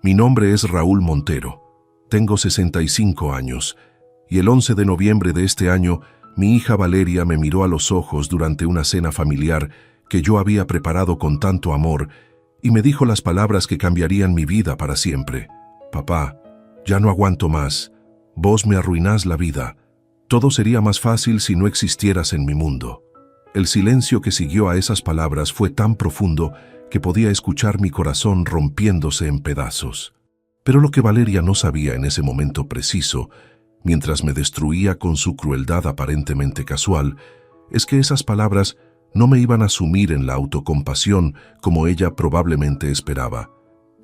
Mi nombre es Raúl Montero. Tengo 65 años y el 11 de noviembre de este año mi hija Valeria me miró a los ojos durante una cena familiar que yo había preparado con tanto amor y me dijo las palabras que cambiarían mi vida para siempre. Papá, ya no aguanto más. Vos me arruinás la vida. Todo sería más fácil si no existieras en mi mundo. El silencio que siguió a esas palabras fue tan profundo que podía escuchar mi corazón rompiéndose en pedazos. Pero lo que Valeria no sabía en ese momento preciso, mientras me destruía con su crueldad aparentemente casual, es que esas palabras no me iban a sumir en la autocompasión como ella probablemente esperaba.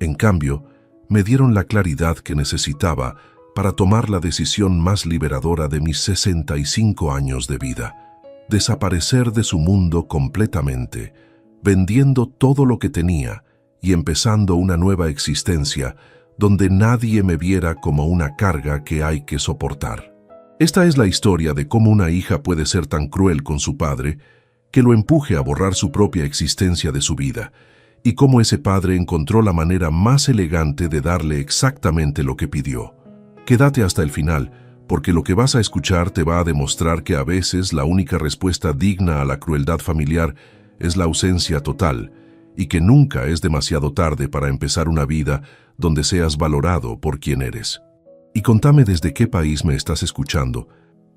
En cambio, me dieron la claridad que necesitaba para tomar la decisión más liberadora de mis 65 años de vida: desaparecer de su mundo completamente, vendiendo todo lo que tenía y empezando una nueva existencia donde nadie me viera como una carga que hay que soportar. Esta es la historia de cómo una hija puede ser tan cruel con su padre que lo empuje a borrar su propia existencia de su vida, y cómo ese padre encontró la manera más elegante de darle exactamente lo que pidió. Quédate hasta el final, porque lo que vas a escuchar te va a demostrar que a veces la única respuesta digna a la crueldad familiar es la ausencia total, y que nunca es demasiado tarde para empezar una vida donde seas valorado por quien eres. Y contame desde qué país me estás escuchando,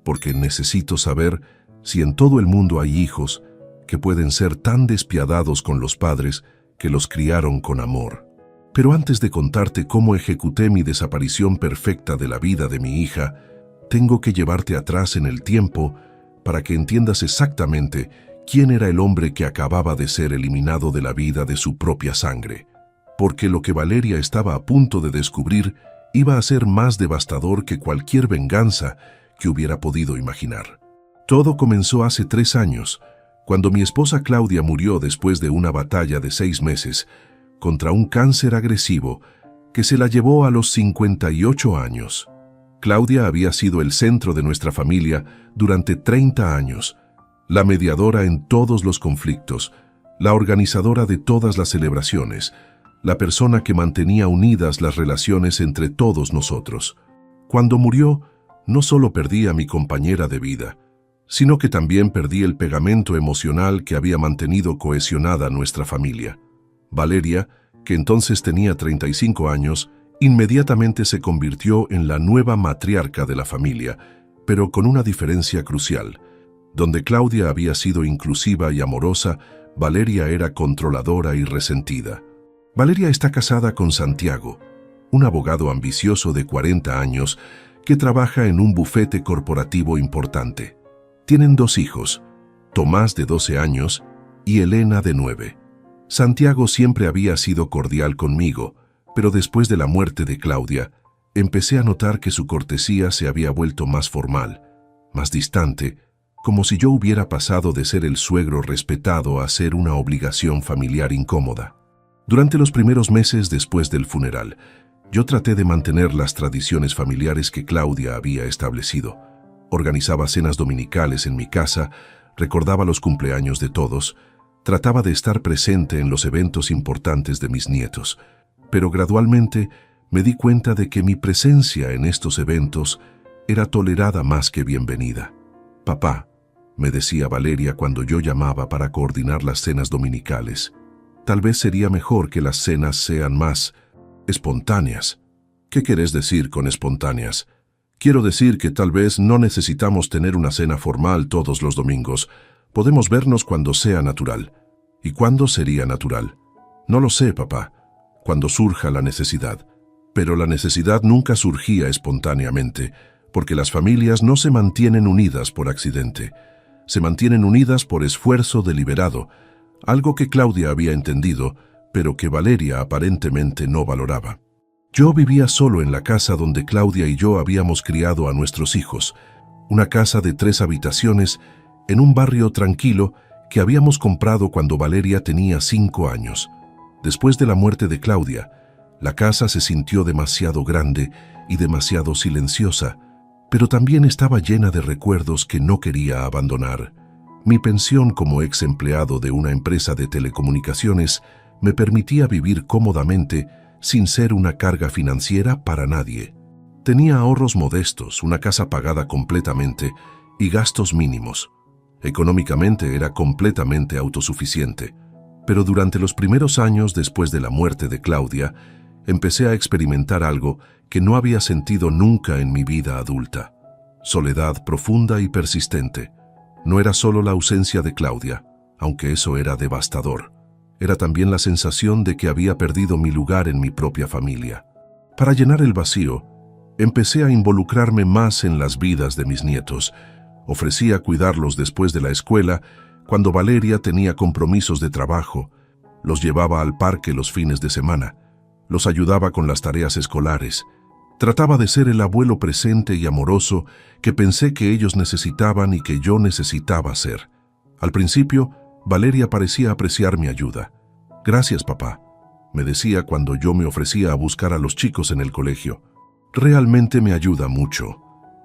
porque necesito saber si en todo el mundo hay hijos que pueden ser tan despiadados con los padres que los criaron con amor. Pero antes de contarte cómo ejecuté mi desaparición perfecta de la vida de mi hija, tengo que llevarte atrás en el tiempo para que entiendas exactamente quién era el hombre que acababa de ser eliminado de la vida de su propia sangre. Porque lo que Valeria estaba a punto de descubrir iba a ser más devastador que cualquier venganza que hubiera podido imaginar. Todo comenzó hace 3 años, cuando mi esposa Claudia murió después de una batalla de 6 meses contra un cáncer agresivo que se la llevó a los 58 años. Claudia había sido el centro de nuestra familia durante 30 años, la mediadora en todos los conflictos, la organizadora de todas las celebraciones, la persona que mantenía unidas las relaciones entre todos nosotros. Cuando murió, no solo perdí a mi compañera de vida, sino que también perdí el pegamento emocional que había mantenido cohesionada nuestra familia. Valeria, que entonces tenía 35 años, inmediatamente se convirtió en la nueva matriarca de la familia, pero con una diferencia crucial. Donde Claudia había sido inclusiva y amorosa, Valeria era controladora y resentida. Valeria está casada con Santiago, un abogado ambicioso de 40 años que trabaja en un bufete corporativo importante. Tienen 2 hijos, Tomás de 12 años y Elena de 9. Santiago siempre había sido cordial conmigo, pero después de la muerte de Claudia, empecé a notar que su cortesía se había vuelto más formal, más distante, como si yo hubiera pasado de ser el suegro respetado a ser una obligación familiar incómoda. Durante los primeros meses después del funeral, yo traté de mantener las tradiciones familiares que Claudia había establecido. Organizaba cenas dominicales en mi casa, recordaba los cumpleaños de todos, trataba de estar presente en los eventos importantes de mis nietos, pero gradualmente me di cuenta de que mi presencia en estos eventos era tolerada más que bienvenida. «Papá», me decía Valeria cuando yo llamaba para coordinar las cenas dominicales, «tal vez sería mejor que las cenas sean más espontáneas». «¿Qué querés decir con espontáneas?» «Quiero decir que tal vez no necesitamos tener una cena formal todos los domingos. Podemos vernos cuando sea natural». «¿Y cuándo sería natural?» «No lo sé, papá. Cuando surja la necesidad». Pero la necesidad nunca surgía espontáneamente, porque las familias no se mantienen unidas por accidente. Se mantienen unidas por esfuerzo deliberado, algo que Claudia había entendido, pero que Valeria aparentemente no valoraba. Yo vivía solo en la casa donde Claudia y yo habíamos criado a nuestros hijos, una casa de 3 habitaciones en un barrio tranquilo que habíamos comprado cuando Valeria tenía 5 años. Después de la muerte de Claudia, la casa se sintió demasiado grande y demasiado silenciosa, pero también estaba llena de recuerdos que no quería abandonar. Mi pensión como ex empleado de una empresa de telecomunicaciones me permitía vivir cómodamente sin ser una carga financiera para nadie. Tenía ahorros modestos, una casa pagada completamente y gastos mínimos. Económicamente era completamente autosuficiente. Pero durante los primeros años después de la muerte de Claudia, empecé a experimentar algo que no había sentido nunca en mi vida adulta. Soledad profunda y persistente. No era solo la ausencia de Claudia, aunque eso era devastador. Era también la sensación de que había perdido mi lugar en mi propia familia. Para llenar el vacío, empecé a involucrarme más en las vidas de mis nietos. Ofrecía cuidarlos después de la escuela, cuando Valeria tenía compromisos de trabajo. Los llevaba al parque los fines de semana. Los ayudaba con las tareas escolares. Trataba de ser el abuelo presente y amoroso que pensé que ellos necesitaban y que yo necesitaba ser. Al principio, Valeria parecía apreciar mi ayuda. «Gracias, papá», me decía cuando yo me ofrecía a buscar a los chicos en el colegio. Realmente me ayuda mucho,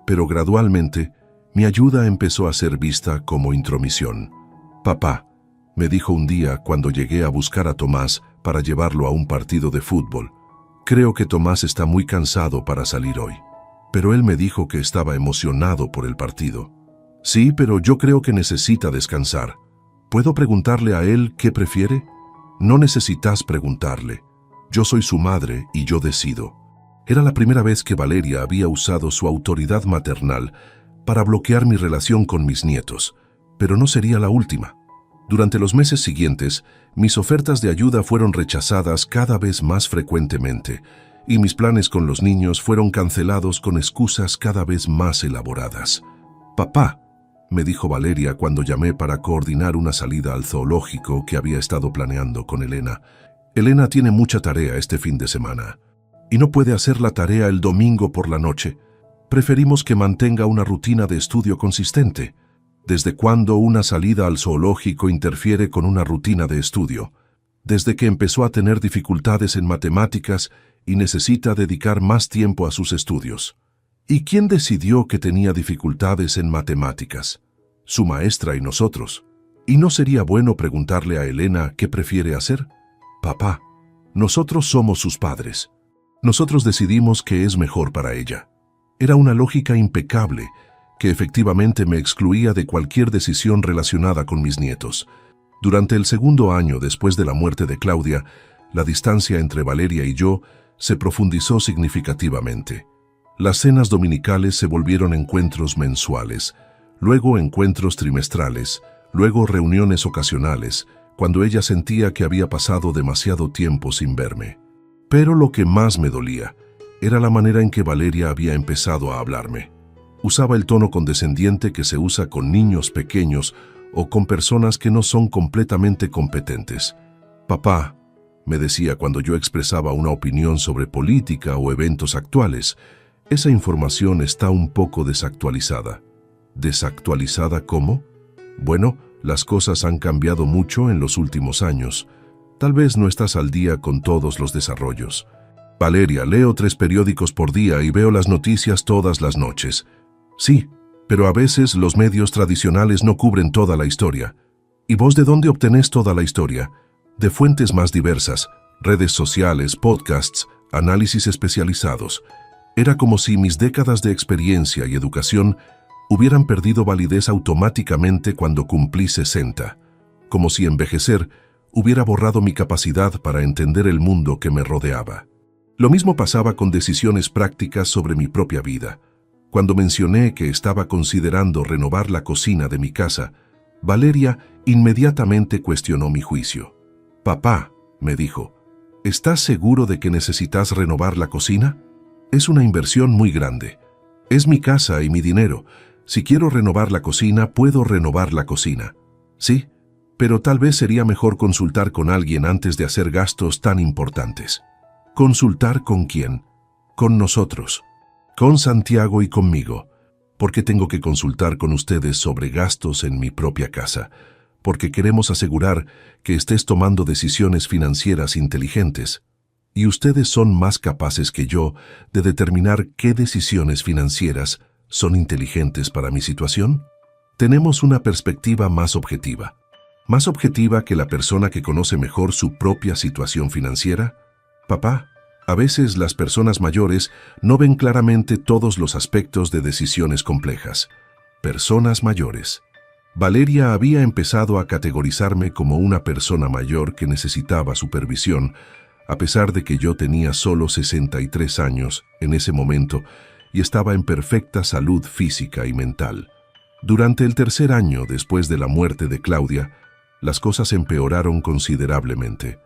pero gradualmente mi ayuda empezó a ser vista como intromisión. «Papá», me dijo un día cuando llegué a buscar a Tomás para llevarlo a un partido de fútbol. «Creo que Tomás está muy cansado para salir hoy». Pero él me dijo que estaba emocionado por el partido. «Sí, pero yo creo que necesita descansar. ¿Puedo preguntarle a él qué prefiere?» «No necesitas preguntarle. Yo soy su madre y yo decido». Era la primera vez que Valeria había usado su autoridad maternal para bloquear mi relación con mis nietos, pero no sería la última. Durante los meses siguientes, mis ofertas de ayuda fueron rechazadas cada vez más frecuentemente, y mis planes con los niños fueron cancelados con excusas cada vez más elaboradas. «Papá», me dijo Valeria cuando llamé para coordinar una salida al zoológico que había estado planeando con Elena. «Elena tiene mucha tarea este fin de semana, y no puede hacer la tarea el domingo por la noche. Preferimos que mantenga una rutina de estudio consistente». ¿Desde cuándo una salida al zoológico interfiere con una rutina de estudio? Desde que empezó a tener dificultades en matemáticas y necesita dedicar más tiempo a sus estudios. ¿Y quién decidió que tenía dificultades en matemáticas? Su maestra y nosotros. ¿Y no sería bueno preguntarle a Elena qué prefiere hacer? «Papá, nosotros somos sus padres. Nosotros decidimos qué es mejor para ella». Era una lógica impecable que efectivamente me excluía de cualquier decisión relacionada con mis nietos. Durante el segundo año después de la muerte de Claudia, la distancia entre Valeria y yo se profundizó significativamente. Las cenas dominicales se volvieron encuentros mensuales, luego encuentros trimestrales, luego reuniones ocasionales, cuando ella sentía que había pasado demasiado tiempo sin verme. Pero lo que más me dolía era la manera en que Valeria había empezado a hablarme. Usaba el tono condescendiente que se usa con niños pequeños o con personas que no son completamente competentes. «Papá», me decía cuando yo expresaba una opinión sobre política o eventos actuales, «esa información está un poco desactualizada». ¿Desactualizada cómo? Bueno, las cosas han cambiado mucho en los últimos años. Tal vez no estás al día con todos los desarrollos. «Valeria, leo 3 periódicos por día y veo las noticias todas las noches». «Sí, pero a veces los medios tradicionales no cubren toda la historia». «¿Y vos de dónde obtenés toda la historia?» «De fuentes más diversas, redes sociales, podcasts, análisis especializados». Era como si mis décadas de experiencia y educación hubieran perdido validez automáticamente cuando cumplí 60. Como si envejecer hubiera borrado mi capacidad para entender el mundo que me rodeaba. Lo mismo pasaba con decisiones prácticas sobre mi propia vida. Cuando mencioné que estaba considerando renovar la cocina de mi casa, Valeria inmediatamente cuestionó mi juicio. «Papá», me dijo, «¿estás seguro de que necesitas renovar la cocina? Es una inversión muy grande. Es mi casa y mi dinero. Si quiero renovar la cocina, puedo renovar la cocina». «Sí, pero tal vez sería mejor consultar con alguien antes de hacer gastos tan importantes». «¿Consultar con quién?» «Con nosotros. Con Santiago y conmigo. Porque tengo que consultar con ustedes sobre gastos en mi propia casa. Porque queremos asegurar que estés tomando decisiones financieras inteligentes. Y ustedes son más capaces que yo de determinar qué decisiones financieras son inteligentes para mi situación. Tenemos una perspectiva más objetiva. Más objetiva que la persona que conoce mejor su propia situación financiera. Papá, A veces las personas mayores no ven claramente todos los aspectos de decisiones complejas. Personas mayores. Valeria había empezado a categorizarme como una persona mayor que necesitaba supervisión, a pesar de que yo tenía solo 63 años en ese momento y estaba en perfecta salud física y mental. Durante el tercer año después de la muerte de Claudia, las cosas empeoraron considerablemente.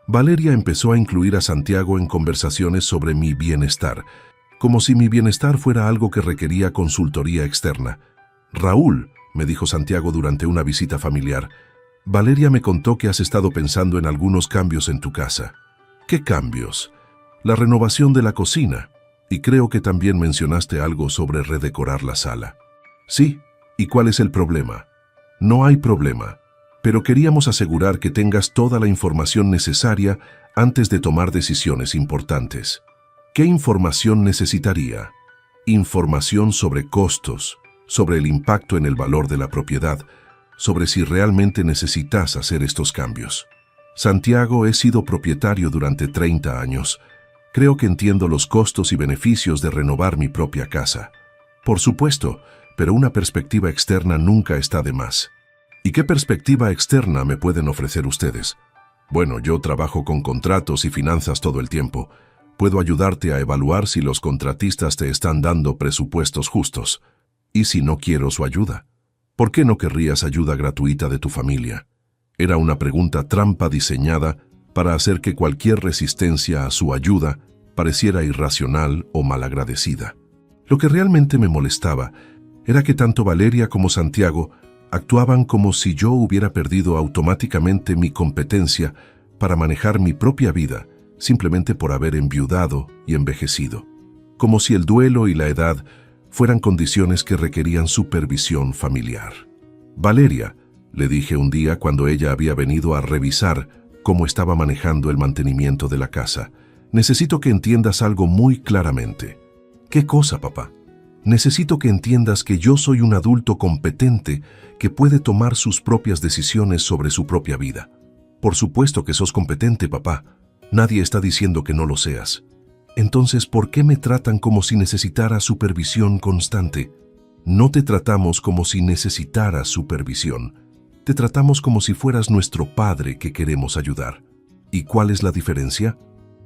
Valeria empezó a incluir a Santiago en conversaciones sobre mi bienestar, como si mi bienestar fuera algo que requería consultoría externa. «Raúl», me dijo Santiago durante una visita familiar, «Valeria me contó que has estado pensando en algunos cambios en tu casa». «¿Qué cambios?» «La renovación de la cocina, y creo que también mencionaste algo sobre redecorar la sala». «Sí, ¿y cuál es el problema?» «No hay problema, pero queríamos asegurar que tengas toda la información necesaria antes de tomar decisiones importantes». «¿Qué información necesitaría?» «Información sobre costos, sobre el impacto en el valor de la propiedad, sobre si realmente necesitas hacer estos cambios». «Santiago, he sido propietario durante 30 años. Creo que entiendo los costos y beneficios de renovar mi propia casa». «Por supuesto, pero una perspectiva externa nunca está de más». «¿Y qué perspectiva externa me pueden ofrecer ustedes?» «Bueno, yo trabajo con contratos y finanzas todo el tiempo. Puedo ayudarte a evaluar si los contratistas te están dando presupuestos justos. ¿Y si no quiero su ayuda? ¿Por qué no querrías ayuda gratuita de tu familia?» Era una pregunta trampa diseñada para hacer que cualquier resistencia a su ayuda pareciera irracional o malagradecida. Lo que realmente me molestaba era que tanto Valeria como Santiago actuaban como si yo hubiera perdido automáticamente mi competencia para manejar mi propia vida simplemente por haber enviudado y envejecido. Como si el duelo y la edad fueran condiciones que requerían supervisión familiar. «Valeria», le dije un día cuando ella había venido a revisar cómo estaba manejando el mantenimiento de la casa, «necesito que entiendas algo muy claramente». «¿Qué cosa, papá?» «Necesito que entiendas que yo soy un adulto competente que puede tomar sus propias decisiones sobre su propia vida». «Por supuesto que sos competente, papá. Nadie está diciendo que no lo seas». «Entonces, ¿por qué me tratan como si necesitara supervisión constante?» «No te tratamos como si necesitaras supervisión. Te tratamos como si fueras nuestro padre que queremos ayudar». ¿Y cuál es la diferencia?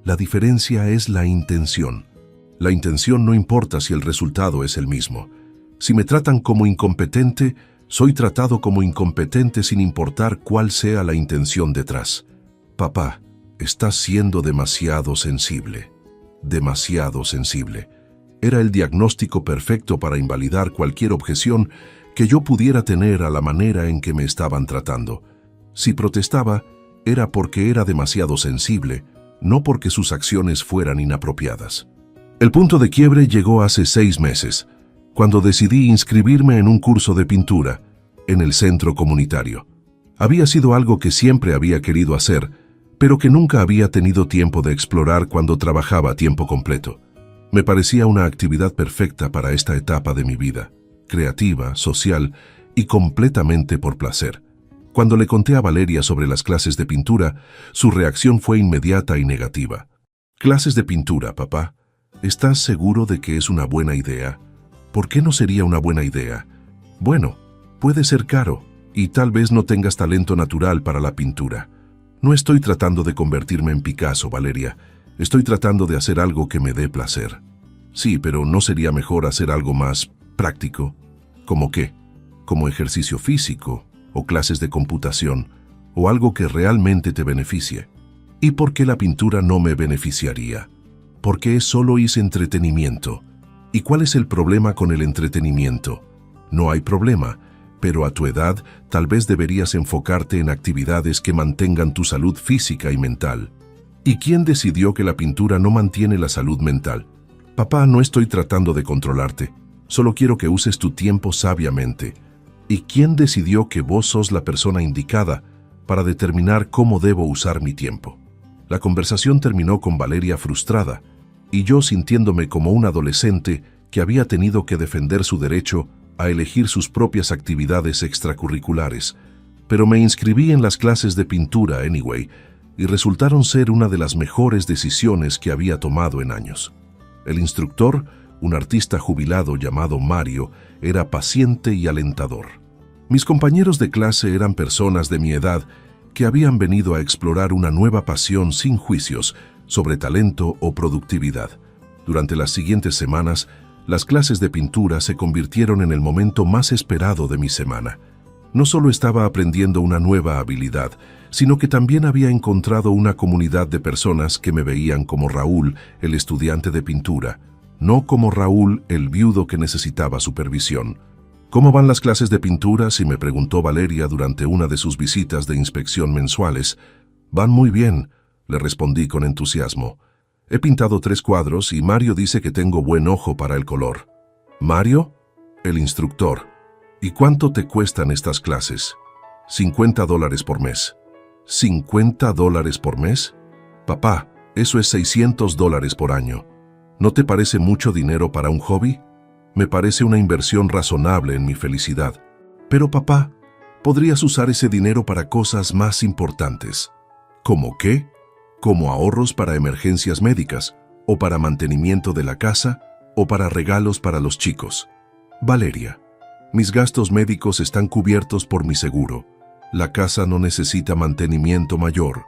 La diferencia es la intención. La intención no importa si el resultado es el mismo. Si me tratan como incompetente, soy tratado como incompetente sin importar cuál sea la intención detrás. «Papá, estás siendo demasiado sensible». Demasiado sensible. Era el diagnóstico perfecto para invalidar cualquier objeción que yo pudiera tener a la manera en que me estaban tratando. Si protestaba, era porque era demasiado sensible, no porque sus acciones fueran inapropiadas. El punto de quiebre llegó hace 6 meses, cuando decidí inscribirme en un curso de pintura en el centro comunitario. Había sido algo que siempre había querido hacer, pero que nunca había tenido tiempo de explorar cuando trabajaba a tiempo completo. Me parecía una actividad perfecta para esta etapa de mi vida, creativa, social y completamente por placer. Cuando le conté a Valeria sobre las clases de pintura, su reacción fue inmediata y negativa. «¿Clases de pintura, papá? ¿Estás seguro de que es una buena idea?» «¿Por qué no sería una buena idea?» «Bueno, puede ser caro y tal vez no tengas talento natural para la pintura». «No estoy tratando de convertirme en Picasso, Valeria. Estoy tratando de hacer algo que me dé placer». «Sí, pero ¿no sería mejor hacer algo más práctico?» «¿Cómo qué? ¿Como ejercicio físico o clases de computación o algo que realmente te beneficie?» «¿Y por qué la pintura no me beneficiaría?» «Porque solo hice entretenimiento». «¿Y cuál es el problema con el entretenimiento?» «No hay problema. Pero a tu edad, tal vez deberías enfocarte en actividades que mantengan tu salud física y mental». «¿Y quién decidió que la pintura no mantiene la salud mental?» «Papá, no estoy tratando de controlarte. Solo quiero que uses tu tiempo sabiamente». «¿Y quién decidió que vos sos la persona indicada para determinar cómo debo usar mi tiempo?» La conversación terminó con Valeria frustrada y yo sintiéndome como un adolescente que había tenido que defender su derecho a elegir sus propias actividades extracurriculares, pero me inscribí en las clases de pintura anyway, y resultaron ser una de las mejores decisiones que había tomado en años. El instructor, un artista jubilado llamado Mario, era paciente y alentador. Mis compañeros de clase eran personas de mi edad que habían venido a explorar una nueva pasión sin juicios sobre talento o productividad. Durante las siguientes semanas, las clases de pintura se convirtieron en el momento más esperado de mi semana. No solo estaba aprendiendo una nueva habilidad, sino que también había encontrado una comunidad de personas que me veían como Raúl, el estudiante de pintura, no como Raúl, el viudo que necesitaba supervisión. ¿Cómo van las clases de pintura?, me preguntó Valeria durante una de sus visitas de inspección mensuales. Van muy bien, le respondí con entusiasmo. He pintado 3 cuadros y Mario dice que tengo buen ojo para el color. ¿Mario? El instructor. ¿Y cuánto te cuestan estas clases? $50 por mes. ¿$50 por mes? Papá, eso es $600 por año. ¿No te parece mucho dinero para un hobby? Me parece una inversión razonable en mi felicidad. Pero papá, podrías usar ese dinero para cosas más importantes. ¿Cómo qué? Como ahorros para emergencias médicas, o para mantenimiento de la casa, o para regalos para los chicos. Valeria, mis gastos médicos están cubiertos por mi seguro. La casa no necesita mantenimiento mayor,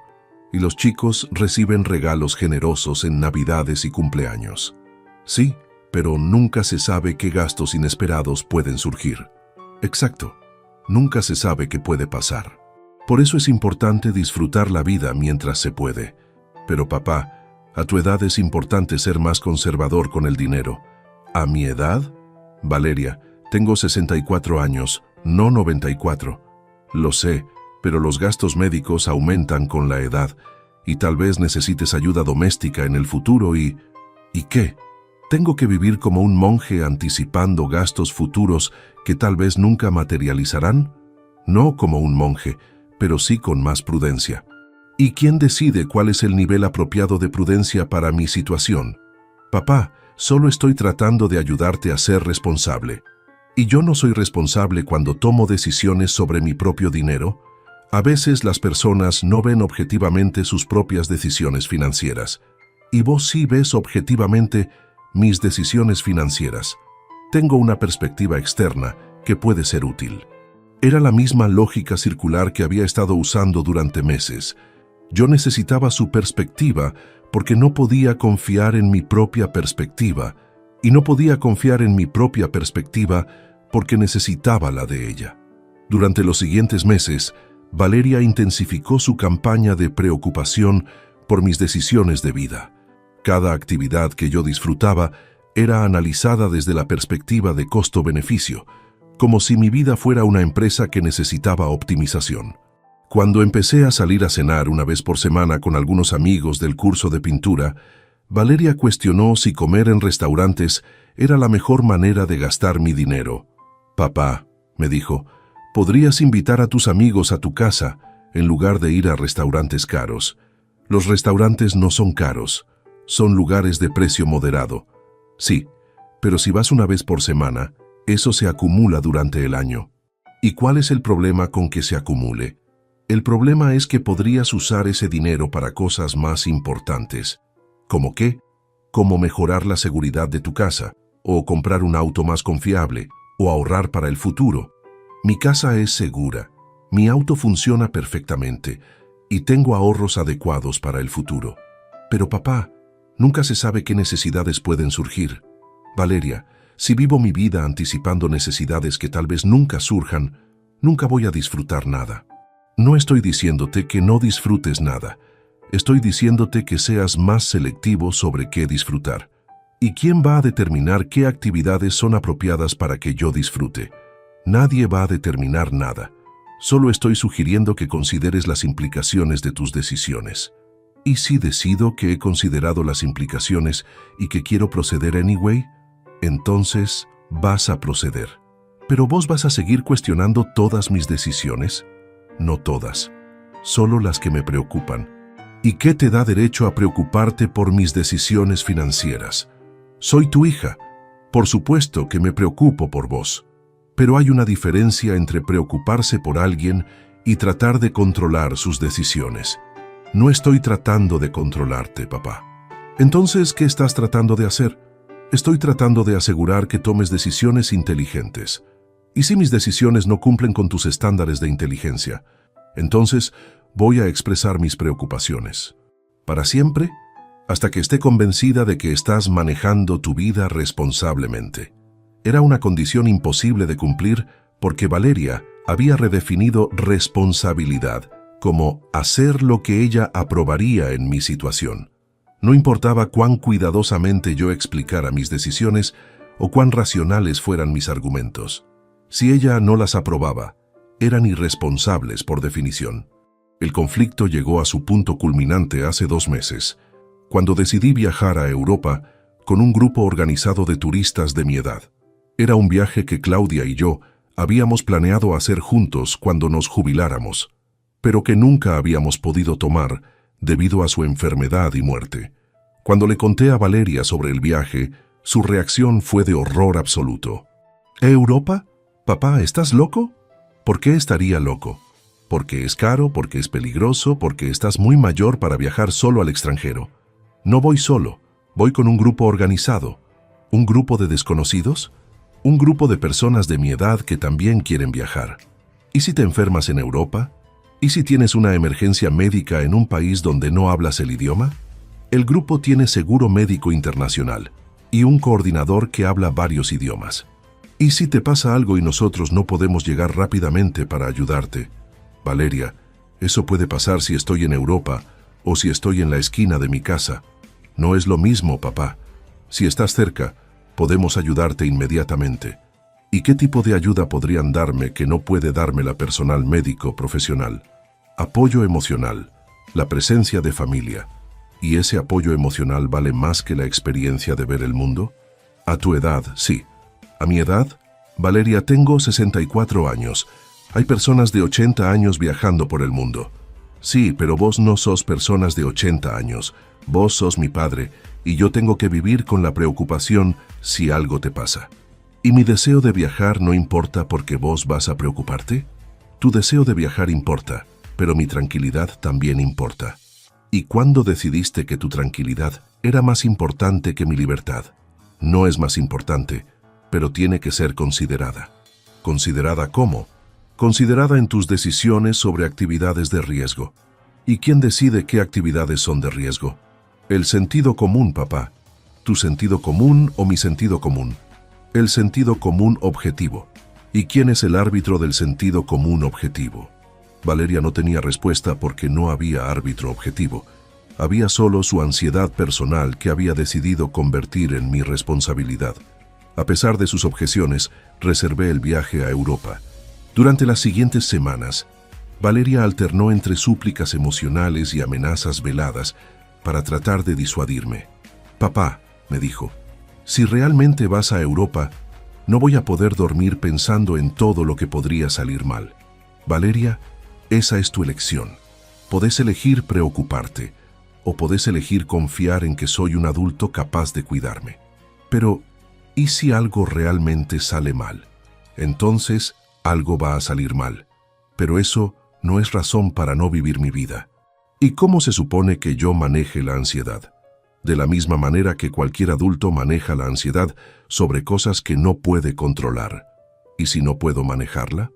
y los chicos reciben regalos generosos en Navidades y cumpleaños. Sí, pero nunca se sabe qué gastos inesperados pueden surgir. Exacto, nunca se sabe qué puede pasar. Por eso es importante disfrutar la vida mientras se puede. Pero papá, a tu edad es importante ser más conservador con el dinero. ¿A mi edad? Valeria, tengo 64 años, no 94. Lo sé, pero los gastos médicos aumentan con la edad y tal vez necesites ayuda doméstica en el futuro ¿Y qué? ¿Tengo que vivir como un monje anticipando gastos futuros que tal vez nunca materializarán? No como un monje, pero sí con más prudencia. ¿Y quién decide cuál es el nivel apropiado de prudencia para mi situación? Papá, solo estoy tratando de ayudarte a ser responsable. ¿Y yo no soy responsable cuando tomo decisiones sobre mi propio dinero? A veces las personas no ven objetivamente sus propias decisiones financieras. Y vos sí ves objetivamente mis decisiones financieras. Tengo una perspectiva externa que puede ser útil. Era la misma lógica circular que había estado usando durante meses. Yo necesitaba su perspectiva porque no podía confiar en mi propia perspectiva, y no podía confiar en mi propia perspectiva porque necesitaba la de ella. Durante los siguientes meses, Valeria intensificó su campaña de preocupación por mis decisiones de vida. Cada actividad que yo disfrutaba era analizada desde la perspectiva de costo-beneficio, como si mi vida fuera una empresa que necesitaba optimización. Cuando empecé a salir a cenar una vez por semana con algunos amigos del curso de pintura, Valeria cuestionó si comer en restaurantes era la mejor manera de gastar mi dinero. Papá, me dijo, podrías invitar a tus amigos a tu casa en lugar de ir a restaurantes caros. Los restaurantes no son caros, son lugares de precio moderado. Sí, pero si vas una vez por semana, eso se acumula durante el año. ¿Y cuál es el problema con que se acumule? El problema es que podrías usar ese dinero para cosas más importantes. ¿Cómo qué? Como mejorar la seguridad de tu casa, o comprar un auto más confiable, o ahorrar para el futuro. Mi casa es segura, mi auto funciona perfectamente, y tengo ahorros adecuados para el futuro. Pero papá, nunca se sabe qué necesidades pueden surgir. Valeria, si vivo mi vida anticipando necesidades que tal vez nunca surjan, nunca voy a disfrutar nada. No estoy diciéndote que no disfrutes nada. Estoy diciéndote que seas más selectivo sobre qué disfrutar. ¿Y quién va a determinar qué actividades son apropiadas para que yo disfrute? Nadie va a determinar nada. Solo estoy sugiriendo que consideres las implicaciones de tus decisiones. ¿Y si decido que he considerado las implicaciones y que quiero proceder anyway? Entonces vas a proceder. ¿Pero vos vas a seguir cuestionando todas mis decisiones? No todas, solo las que me preocupan. ¿Y qué te da derecho a preocuparte por mis decisiones financieras? Soy tu hija. Por supuesto que me preocupo por vos. Pero hay una diferencia entre preocuparse por alguien y tratar de controlar sus decisiones. No estoy tratando de controlarte, papá. Entonces, ¿qué estás tratando de hacer? Estoy tratando de asegurar que tomes decisiones inteligentes. ¿Y si mis decisiones no cumplen con tus estándares de inteligencia? Entonces, voy a expresar mis preocupaciones. ¿Para siempre? Hasta que esté convencida de que estás manejando tu vida responsablemente. Era una condición imposible de cumplir porque Valeria había redefinido responsabilidad como hacer lo que ella aprobaría en mi situación. No importaba cuán cuidadosamente yo explicara mis decisiones o cuán racionales fueran mis argumentos. Si ella no las aprobaba, eran irresponsables por definición. El conflicto llegó a su punto culminante hace 2 meses, cuando decidí viajar a Europa con un grupo organizado de turistas de mi edad. Era un viaje que Claudia y yo habíamos planeado hacer juntos cuando nos jubiláramos, pero que nunca habíamos podido tomar debido a su enfermedad y muerte. Cuando le conté a Valeria sobre el viaje, su reacción fue de horror absoluto. ¿Europa? Papá, ¿estás loco? ¿Por qué estaría loco? Porque es caro, porque es peligroso, porque estás muy mayor para viajar solo al extranjero. No voy solo, voy con un grupo organizado. ¿Un grupo de desconocidos? Un grupo de personas de mi edad que también quieren viajar. ¿Y si te enfermas en Europa? ¿Y si tienes una emergencia médica en un país donde no hablas el idioma? El grupo tiene seguro médico internacional y un coordinador que habla varios idiomas. ¿Y si te pasa algo y nosotros no podemos llegar rápidamente para ayudarte? Valeria, eso puede pasar si estoy en Europa o si estoy en la esquina de mi casa. No es lo mismo, papá. Si estás cerca, podemos ayudarte inmediatamente. ¿Y qué tipo de ayuda podrían darme que no puede darme la personal médico profesional? Apoyo emocional, la presencia de familia. ¿Y ese apoyo emocional vale más que la experiencia de ver el mundo? A tu edad, sí. A mi edad, Valeria, tengo 64 años. Hay personas de 80 años viajando por el mundo. Sí, pero vos no sos personas de 80 años. Vos sos mi padre y yo tengo que vivir con la preocupación si algo te pasa. ¿Y mi deseo de viajar no importa porque vos vas a preocuparte? Tu deseo de viajar importa, pero mi tranquilidad también importa. ¿Y cuándo decidiste que tu tranquilidad era más importante que mi libertad? No es más importante, pero tiene que ser considerada. ¿Considerada cómo? Considerada en tus decisiones sobre actividades de riesgo. ¿Y quién decide qué actividades son de riesgo? El sentido común, papá. ¿Tu sentido común o mi sentido común? El sentido común objetivo. ¿Y quién es el árbitro del sentido común objetivo? Valeria no tenía respuesta porque no había árbitro objetivo. Había solo su ansiedad personal que había decidido convertir en mi responsabilidad. A pesar de sus objeciones, reservé el viaje a Europa. Durante las siguientes semanas, Valeria alternó entre súplicas emocionales y amenazas veladas para tratar de disuadirme. Papá, me dijo, si realmente vas a Europa, no voy a poder dormir pensando en todo lo que podría salir mal. Valeria, esa es tu elección. Podés elegir preocuparte, o podés elegir confiar en que soy un adulto capaz de cuidarme. Pero, ¿y si algo realmente sale mal? Entonces, algo va a salir mal. Pero eso no es razón para no vivir mi vida. ¿Y cómo se supone que yo maneje la ansiedad? De la misma manera que cualquier adulto maneja la ansiedad sobre cosas que no puede controlar. ¿Y si no puedo manejarla?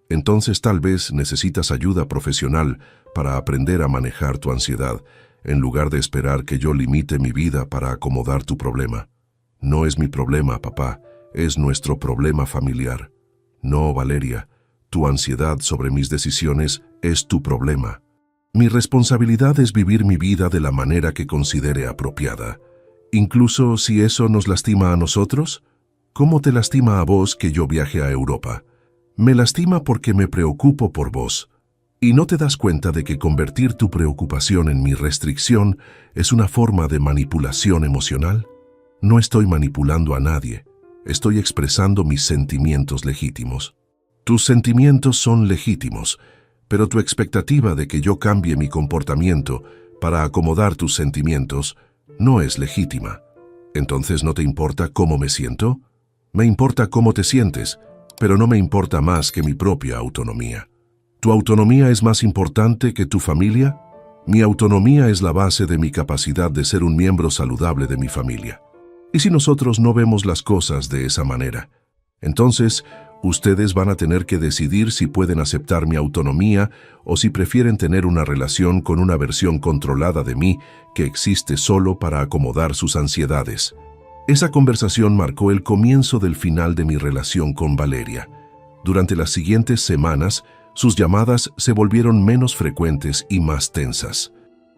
Entonces tal vez necesitas ayuda profesional para aprender a manejar tu ansiedad, en lugar de esperar que yo limite mi vida para acomodar tu problema. No es mi problema, papá, es nuestro problema familiar. No, Valeria, tu ansiedad sobre mis decisiones es tu problema. Mi responsabilidad es vivir mi vida de la manera que considere apropiada. Incluso si eso nos lastima a nosotros, ¿cómo te lastima a vos que yo viaje a Europa? Me lastima porque me preocupo por vos. ¿Y no te das cuenta de que convertir tu preocupación en mi restricción es una forma de manipulación emocional? No estoy manipulando a nadie. Estoy expresando mis sentimientos legítimos. Tus sentimientos son legítimos, pero tu expectativa de que yo cambie mi comportamiento para acomodar tus sentimientos no es legítima. ¿Entonces no te importa cómo me siento? Me importa cómo te sientes, pero no me importa más que mi propia autonomía. ¿Tu autonomía es más importante que tu familia? Mi autonomía es la base de mi capacidad de ser un miembro saludable de mi familia. ¿Y si nosotros no vemos las cosas de esa manera? Entonces, ustedes van a tener que decidir si pueden aceptar mi autonomía o si prefieren tener una relación con una versión controlada de mí que existe solo para acomodar sus ansiedades. Esa conversación marcó el comienzo del final de mi relación con Valeria. Durante las siguientes semanas, sus llamadas se volvieron menos frecuentes y más tensas.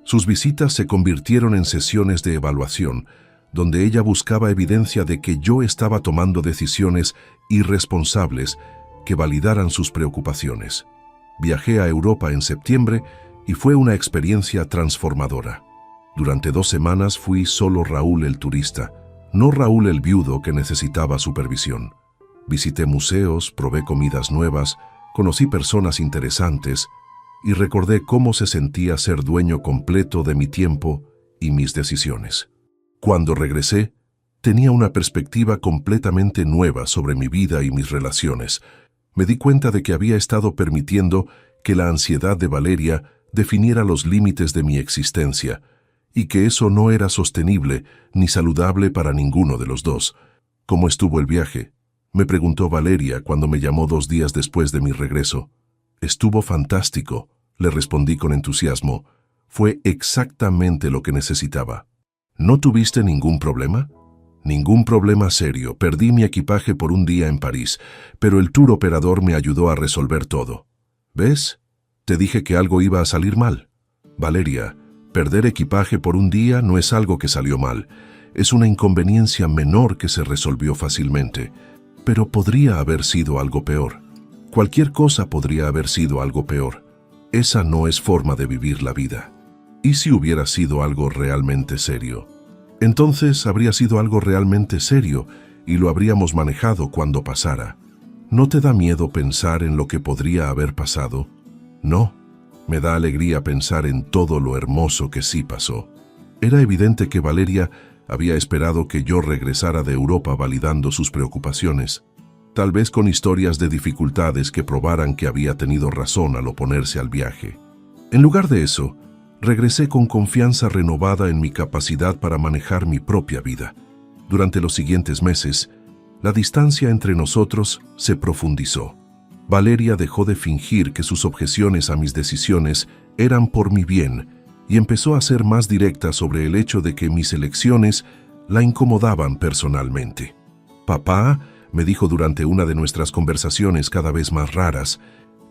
Sus visitas se convirtieron en sesiones de evaluación, donde ella buscaba evidencia de que yo estaba tomando decisiones irresponsables que validaran sus preocupaciones. Viajé a Europa en septiembre y fue una experiencia transformadora. Durante 2 semanas fui solo Raúl el turista, no Raúl el viudo que necesitaba supervisión. Visité museos, probé comidas nuevas, conocí personas interesantes y recordé cómo se sentía ser dueño completo de mi tiempo y mis decisiones. Cuando regresé, tenía una perspectiva completamente nueva sobre mi vida y mis relaciones. Me di cuenta de que había estado permitiendo que la ansiedad de Valeria definiera los límites de mi existencia y que eso no era sostenible ni saludable para ninguno de los dos. ¿Cómo estuvo el viaje?, me preguntó Valeria cuando me llamó 2 días después de mi regreso. Estuvo fantástico, le respondí con entusiasmo. Fue exactamente lo que necesitaba. ¿No tuviste ningún problema? Ningún problema serio. Perdí mi equipaje por un día en París, pero el tour operador me ayudó a resolver todo. ¿Ves? Te dije que algo iba a salir mal. Valeria, perder equipaje por un día no es algo que salió mal. Es una inconveniencia menor que se resolvió fácilmente. Pero podría haber sido algo peor. Cualquier cosa podría haber sido algo peor. Esa no es forma de vivir la vida. ¿Y si hubiera sido algo realmente serio? Entonces habría sido algo realmente serio y lo habríamos manejado cuando pasara. ¿No te da miedo pensar en lo que podría haber pasado? No, me da alegría pensar en todo lo hermoso que sí pasó. Era evidente que Valeria había esperado que yo regresara de Europa validando sus preocupaciones, tal vez con historias de dificultades que probaran que había tenido razón al oponerse al viaje. En lugar de eso, regresé con confianza renovada en mi capacidad para manejar mi propia vida. Durante los siguientes meses, la distancia entre nosotros se profundizó. Valeria dejó de fingir que sus objeciones a mis decisiones eran por mi bien y empezó a ser más directa sobre el hecho de que mis elecciones la incomodaban personalmente. «Papá», me dijo durante una de nuestras conversaciones cada vez más raras,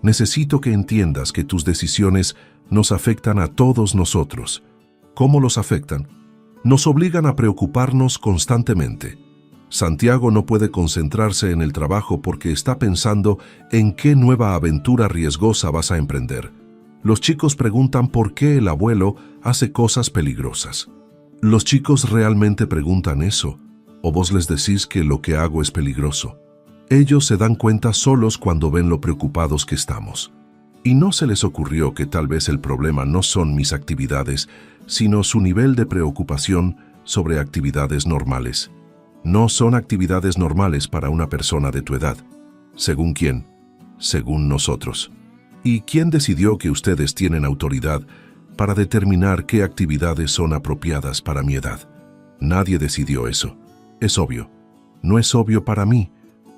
«necesito que entiendas que tus decisiones nos afectan a todos nosotros». ¿Cómo los afectan? Nos obligan a preocuparnos constantemente. Santiago no puede concentrarse en el trabajo porque está pensando en qué nueva aventura riesgosa vas a emprender. Los chicos preguntan por qué el abuelo hace cosas peligrosas. ¿Los chicos realmente preguntan eso? ¿O vos les decís que lo que hago es peligroso? Ellos se dan cuenta solos cuando ven lo preocupados que estamos. Y no se les ocurrió que tal vez el problema no son mis actividades, sino su nivel de preocupación sobre actividades normales. No son actividades normales para una persona de tu edad. ¿Según quién? Según nosotros. ¿Y quién decidió que ustedes tienen autoridad para determinar qué actividades son apropiadas para mi edad? Nadie decidió eso. Es obvio. No es obvio para mí.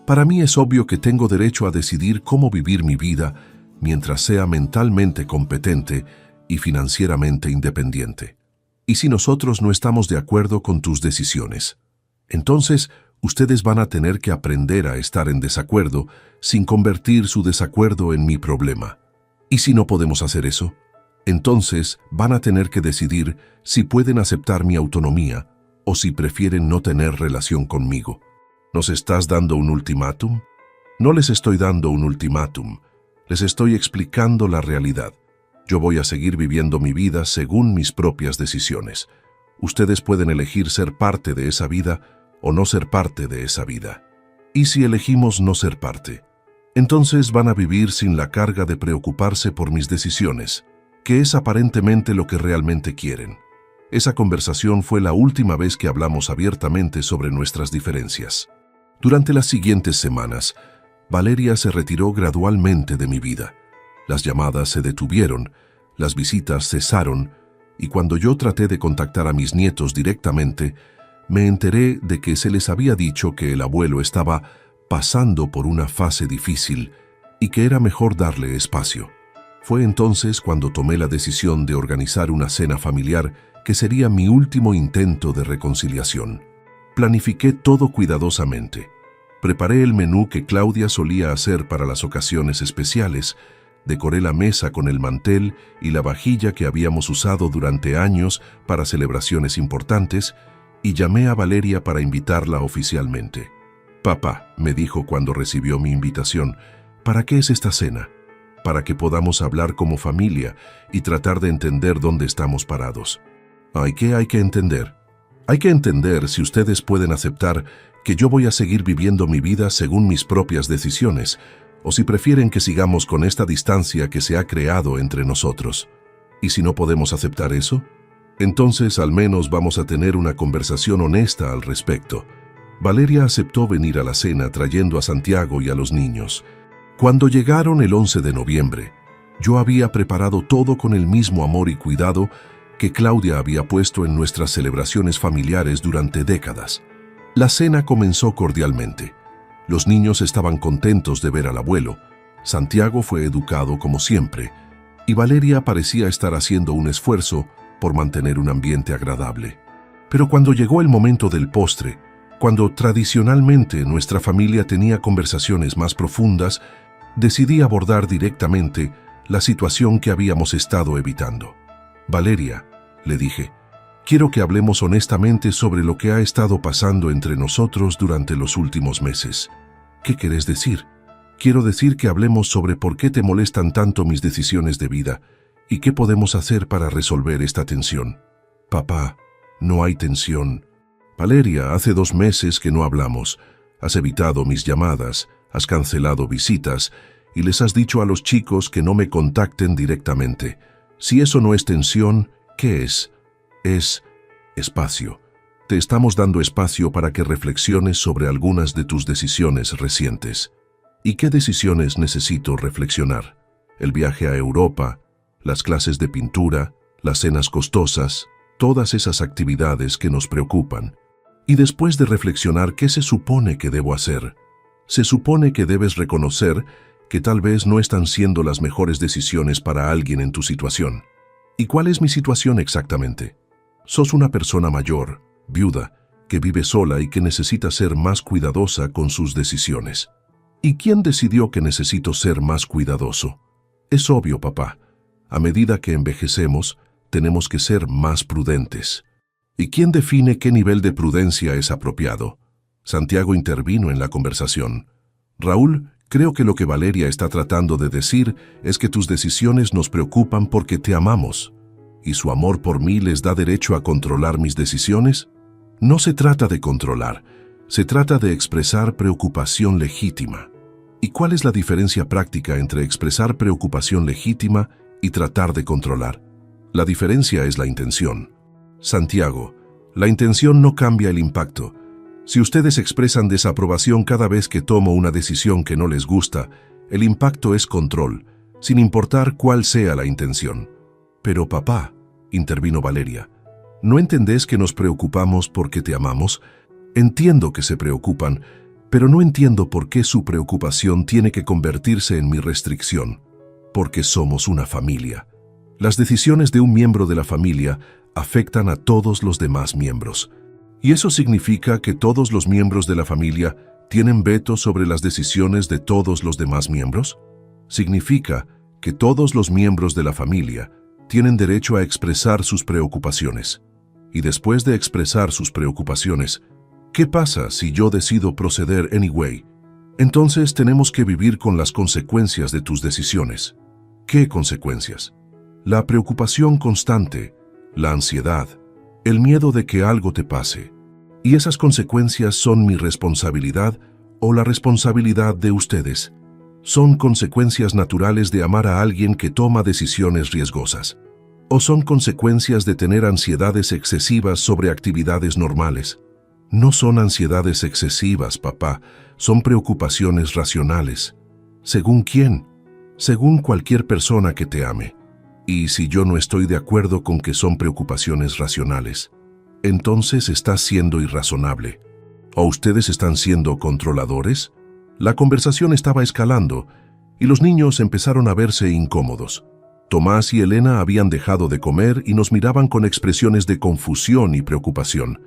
Para mí es obvio que tengo derecho a decidir cómo vivir mi vida mientras sea mentalmente competente y financieramente independiente. ¿Y si nosotros no estamos de acuerdo con tus decisiones? Entonces, ustedes van a tener que aprender a estar en desacuerdo sin convertir su desacuerdo en mi problema. ¿Y si no podemos hacer eso? Entonces van a tener que decidir si pueden aceptar mi autonomía o si prefieren no tener relación conmigo. ¿Nos estás dando un ultimátum? No les estoy dando un ultimátum. Les estoy explicando la realidad. Yo voy a seguir viviendo mi vida según mis propias decisiones. Ustedes pueden elegir ser parte de esa vida o no ser parte de esa vida. ¿Y si elegimos no ser parte? Entonces van a vivir sin la carga de preocuparse por mis decisiones, que es aparentemente lo que realmente quieren. Esa conversación fue la última vez que hablamos abiertamente sobre nuestras diferencias. Durante las siguientes semanas, Valeria se retiró gradualmente de mi vida. Las llamadas se detuvieron, Las visitas cesaron y cuando yo traté de contactar a mis nietos directamente, me enteré de que se les había dicho que el abuelo estaba pasando por una fase difícil y que era mejor darle espacio. Fue entonces cuando tomé la decisión de organizar una cena familiar que sería mi último intento de reconciliación. Planifiqué todo cuidadosamente. Preparé el menú que Claudia solía hacer para las ocasiones especiales, decoré la mesa con el mantel y la vajilla que habíamos usado durante años para celebraciones importantes y llamé a Valeria para invitarla oficialmente. «Papá», me dijo cuando recibió mi invitación, «¿para qué es esta cena? Para que podamos hablar como familia y tratar de entender dónde estamos parados». ¿Qué hay que entender? Hay que entender si ustedes pueden aceptar que yo voy a seguir viviendo mi vida según mis propias decisiones, o si prefieren que sigamos con esta distancia que se ha creado entre nosotros. ¿Y si no podemos aceptar eso? Entonces al menos vamos a tener una conversación honesta al respecto. Valeria aceptó venir a la cena trayendo a Santiago y a los niños. Cuando llegaron el 11 de noviembre, yo había preparado todo con el mismo amor y cuidado que Claudia había puesto en nuestras celebraciones familiares durante décadas. La cena comenzó cordialmente. Los niños estaban contentos de ver al abuelo. Santiago fue educado como siempre, y Valeria parecía estar haciendo un esfuerzo por mantener un ambiente agradable. Pero cuando llegó el momento del postre, cuando tradicionalmente nuestra familia tenía conversaciones más profundas, decidí abordar directamente la situación que habíamos estado evitando. «Valeria», le dije, «quiero que hablemos honestamente sobre lo que ha estado pasando entre nosotros durante los últimos meses». «¿Qué querés decir?» «Quiero decir que hablemos sobre por qué te molestan tanto mis decisiones de vida y qué podemos hacer para resolver esta tensión». «Papá, no hay tensión. Valeria, hace 2 meses que no hablamos. Has evitado mis llamadas, has cancelado visitas y les has dicho a los chicos que no me contacten directamente. Si eso no es tensión, ¿qué es? Es espacio. Te estamos dando espacio para que reflexiones sobre algunas de tus decisiones recientes». «¿Y qué decisiones necesito reflexionar? El viaje a Europa, las clases de pintura, las cenas costosas, todas esas actividades que nos preocupan. Y después de reflexionar, ¿qué se supone que debo hacer? Se supone que debes reconocer que tal vez no están siendo las mejores decisiones para alguien en tu situación». «¿Y cuál es mi situación exactamente?» «Sos una persona mayor, viuda, que vive sola y que necesita ser más cuidadosa con sus decisiones». «¿Y quién decidió que necesito ser más cuidadoso?» «Es obvio, papá. A medida que envejecemos, tenemos que ser más prudentes». «¿Y quién define qué nivel de prudencia es apropiado?» Santiago intervino en la conversación. «Raúl, creo que lo que Valeria está tratando de decir es que tus decisiones nos preocupan porque te amamos. ¿Y su amor por mí les da derecho a controlar mis decisiones?» «No se trata de controlar, se trata de expresar preocupación legítima». «¿Y cuál es la diferencia práctica entre expresar preocupación legítima y tratar de controlar?» «La diferencia es la intención». «Santiago, la intención no cambia el impacto. Si ustedes expresan desaprobación cada vez que tomo una decisión que no les gusta, el impacto es control, sin importar cuál sea la intención». «Pero papá», intervino Valeria, ¿no entendés que nos preocupamos porque te amamos? Entiendo que se preocupan, pero no entiendo por qué su preocupación tiene que convertirse en mi restricción. Porque somos una familia. Las decisiones de un miembro de la familia afectan a todos los demás miembros. ¿Y eso significa que todos los miembros de la familia tienen veto sobre las decisiones de todos los demás miembros? Significa que todos los miembros de la familia tienen derecho a expresar sus preocupaciones. Y después de expresar sus preocupaciones, ¿qué pasa si yo decido proceder anyway? Entonces tenemos que vivir con las consecuencias de tus decisiones. ¿Qué consecuencias? La preocupación constante, la ansiedad, el miedo de que algo te pase. Y esas consecuencias son mi responsabilidad o la responsabilidad de ustedes. Son consecuencias naturales de amar a alguien que toma decisiones riesgosas. O son consecuencias de tener ansiedades excesivas sobre actividades normales. No son ansiedades excesivas, papá, son preocupaciones racionales. ¿Según quién? Según cualquier persona que te ame. Y si yo no estoy de acuerdo con que son preocupaciones racionales, entonces estás siendo irrazonable. ¿O ustedes están siendo controladores? La conversación estaba escalando y los niños empezaron a verse incómodos. Tomás y Elena habían dejado de comer y nos miraban con expresiones de confusión y preocupación.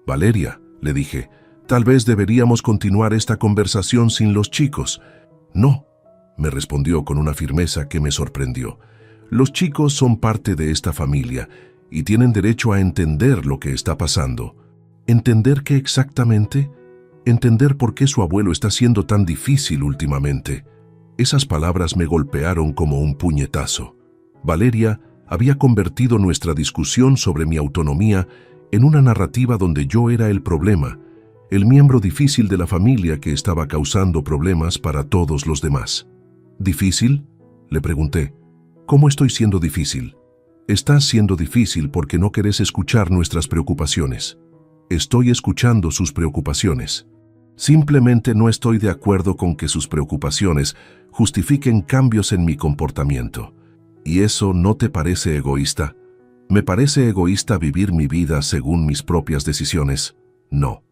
Valeria, le dije, tal vez deberíamos continuar esta conversación sin los chicos. No, me respondió con una firmeza que me sorprendió. Los chicos son parte de esta familia y tienen derecho a entender lo que está pasando. ¿Entender qué exactamente? Entender por qué su abuelo está siendo tan difícil últimamente. Esas palabras me golpearon como un puñetazo. Valeria había convertido nuestra discusión sobre mi autonomía en una narrativa donde yo era el problema, el miembro difícil de la familia que estaba causando problemas para todos los demás. ¿Difícil?, le pregunté. ¿Cómo estoy siendo difícil? Estás siendo difícil porque no querés escuchar nuestras preocupaciones. Estoy escuchando sus preocupaciones. Simplemente no estoy de acuerdo con que sus preocupaciones justifiquen cambios en mi comportamiento. ¿Y eso no te parece egoísta? ¿Me parece egoísta vivir mi vida según mis propias decisiones? No.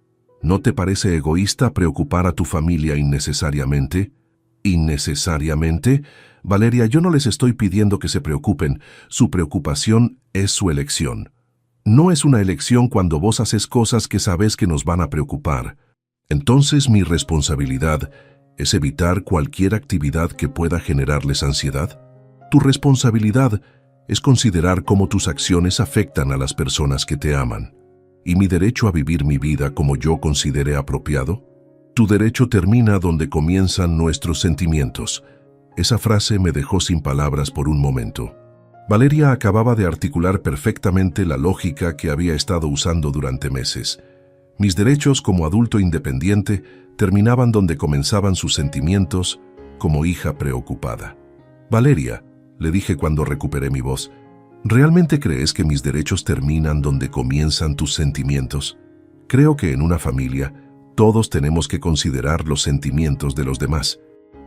¿No te parece egoísta preocupar a tu familia innecesariamente? ¿Innecesariamente? Valeria, yo no les estoy pidiendo que se preocupen. Su preocupación es su elección. No es una elección cuando vos haces cosas que sabes que nos van a preocupar. Entonces mi responsabilidad es evitar cualquier actividad que pueda generarles ansiedad. Tu responsabilidad es considerar cómo tus acciones afectan a las personas que te aman. ¿Y mi derecho a vivir mi vida como yo considere apropiado? Tu derecho termina donde comienzan nuestros sentimientos. Esa frase me dejó sin palabras por un momento. Valeria acababa de articular perfectamente la lógica que había estado usando durante meses. Mis derechos como adulto independiente terminaban donde comenzaban sus sentimientos como hija preocupada. Valeria, le dije cuando recuperé mi voz, ¿realmente crees que mis derechos terminan donde comienzan tus sentimientos? Creo que en una familia todos tenemos que considerar los sentimientos de los demás.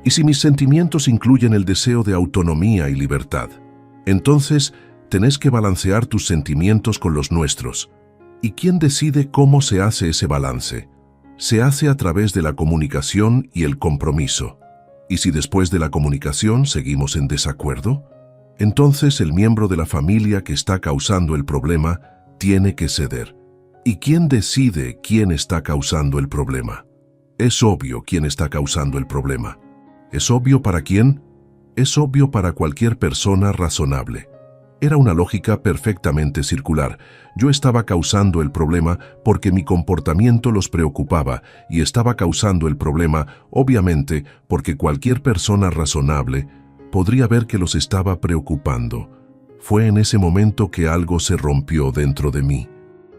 Y si mis sentimientos incluyen el deseo de autonomía y libertad, entonces tenés que balancear tus sentimientos con los nuestros. ¿Y quién decide cómo se hace ese balance? Se hace a través de la comunicación y el compromiso. ¿Y si después de la comunicación seguimos en desacuerdo? Entonces el miembro de la familia que está causando el problema tiene que ceder. ¿Y quién decide quién está causando el problema? Es obvio quién está causando el problema. ¿Es obvio para quién? Es obvio para cualquier persona razonable. Era una lógica perfectamente circular. Yo estaba causando el problema porque mi comportamiento los preocupaba y estaba causando el problema, obviamente, porque cualquier persona razonable podría ver que los estaba preocupando. Fue en ese momento que algo se rompió dentro de mí.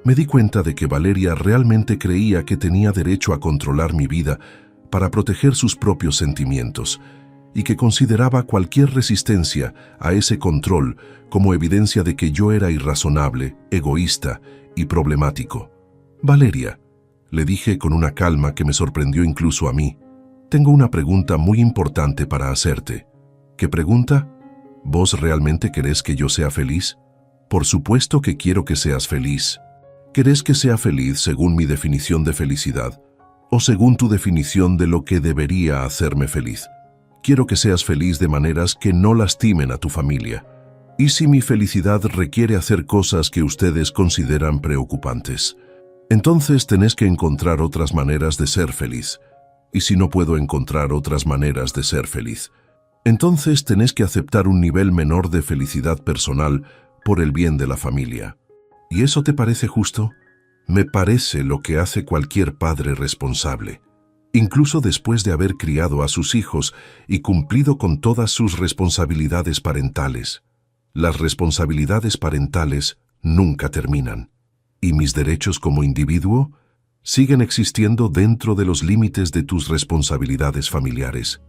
Me di cuenta de que Valeria realmente creía que tenía derecho a controlar mi vida para proteger sus propios sentimientos, y que consideraba cualquier resistencia a ese control como evidencia de que yo era irrazonable, egoísta y problemático. Valeria, le dije con una calma que me sorprendió incluso a mí, tengo una pregunta muy importante para hacerte. ¿Qué pregunta? ¿Vos realmente querés que yo sea feliz? Por supuesto que quiero que seas feliz. ¿Querés que sea feliz según mi definición de felicidad o según tu definición de lo que debería hacerme feliz? Quiero que seas feliz de maneras que no lastimen a tu familia. ¿Y si mi felicidad requiere hacer cosas que ustedes consideran preocupantes? Entonces tenés que encontrar otras maneras de ser feliz. ¿Y si no puedo encontrar otras maneras de ser feliz? Entonces tenés que aceptar un nivel menor de felicidad personal por el bien de la familia. ¿Y eso te parece justo? Me parece lo que hace cualquier padre responsable. Incluso después de haber criado a sus hijos y cumplido con todas sus responsabilidades parentales. Las responsabilidades parentales nunca terminan. ¿Y mis derechos como individuo? Siguen existiendo dentro de los límites de tus responsabilidades familiares.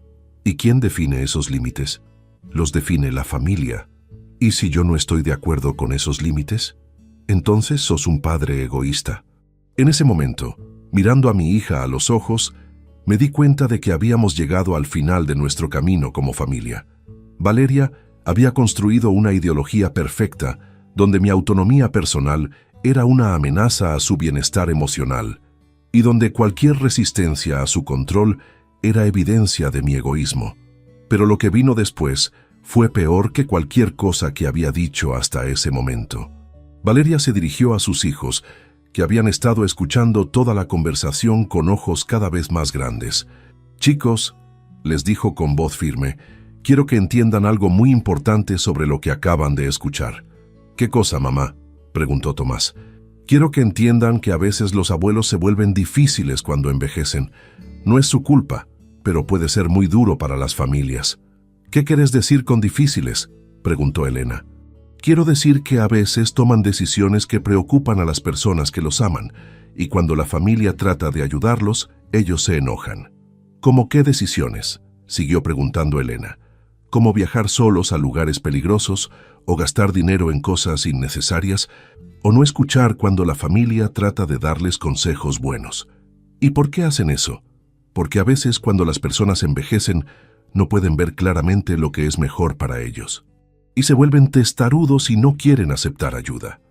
¿Y quién define esos límites? Los define la familia. ¿Y si yo no estoy de acuerdo con esos límites? Entonces sos un padre egoísta. En ese momento, mirando a mi hija a los ojos, me di cuenta de que habíamos llegado al final de nuestro camino como familia. Valeria Había construido una ideología perfecta, donde mi autonomía personal era una amenaza a su bienestar emocional, y donde cualquier resistencia a su control era evidencia de mi egoísmo. Pero lo que vino después fue peor que cualquier cosa que había dicho hasta ese momento. Valeria se dirigió a sus hijos, que habían estado escuchando toda la conversación con ojos cada vez más grandes. «Chicos», les dijo con voz firme, «quiero que entiendan algo muy importante sobre lo que acaban de escuchar». «¿Qué cosa, mamá?», preguntó Tomás. «Quiero que entiendan que a veces los abuelos se vuelven difíciles cuando envejecen. No es su culpa, pero puede ser muy duro para las familias». «¿Qué quieres decir con difíciles?», preguntó Elena. «Quiero decir que a veces toman decisiones que preocupan a las personas que los aman, y cuando la familia trata de ayudarlos, ellos se enojan». «¿Cómo qué decisiones?», siguió preguntando Elena. «¿Cómo viajar solos a lugares peligrosos, o gastar dinero en cosas innecesarias, o no escuchar cuando la familia trata de darles consejos buenos? ¿Y por qué hacen eso? Porque a veces cuando las personas envejecen, no pueden ver claramente lo que es mejor para ellos. Y se vuelven testarudos y no quieren aceptar ayuda».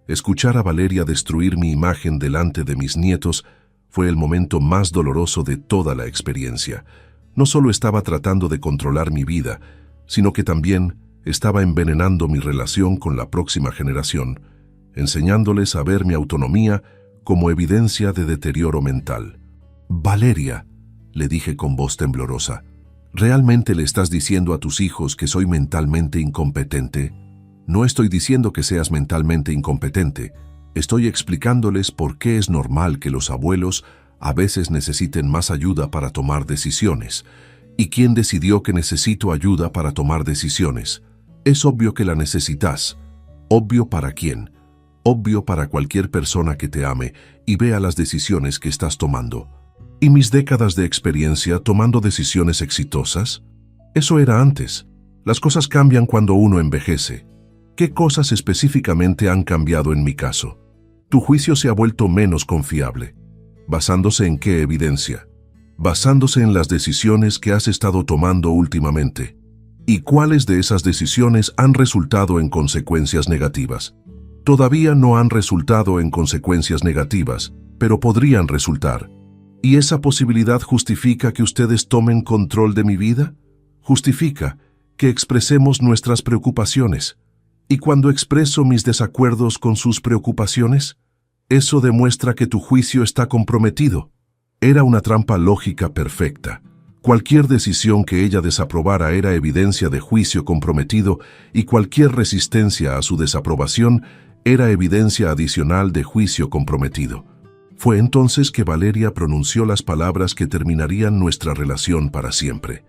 Escuchar a Valeria destruir mi imagen delante de mis nietos fue el momento más doloroso de toda la experiencia. No solo estaba tratando de controlar mi vida, sino que también estaba envenenando mi relación con la próxima generación, enseñándoles a ver mi autonomía como evidencia de deterioro mental. «Valeria», le dije con voz temblorosa, ¿realmente le estás diciendo a tus hijos que soy mentalmente incompetente? No estoy diciendo que seas mentalmente incompetente. Estoy explicándoles por qué es normal que los abuelos a veces necesiten más ayuda para tomar decisiones. ¿Y quién decidió que necesito ayuda para tomar decisiones? Es obvio que la necesitas. ¿Obvio para quién? Obvio para cualquier persona que te ame y vea las decisiones que estás tomando. ¿Y mis décadas de experiencia tomando decisiones exitosas? Eso era antes. Las cosas cambian cuando uno envejece. ¿Qué cosas específicamente han cambiado en mi caso? Tu juicio se ha vuelto menos confiable. ¿Basándose en qué evidencia? Basándose en las decisiones que has estado tomando últimamente. ¿Y cuáles de esas decisiones han resultado en consecuencias negativas? Todavía no han resultado en consecuencias negativas, pero podrían resultar. ¿Y esa posibilidad justifica que ustedes tomen control de mi vida? Justifica que expresemos nuestras preocupaciones. ¿Y cuando expreso mis desacuerdos con sus preocupaciones? Eso demuestra que tu juicio está comprometido. Era una trampa lógica perfecta. Cualquier decisión que ella desaprobara era evidencia de juicio comprometido y cualquier resistencia a su desaprobación era evidencia adicional de juicio comprometido. Fue entonces que Valeria pronunció las palabras que terminarían nuestra relación para siempre.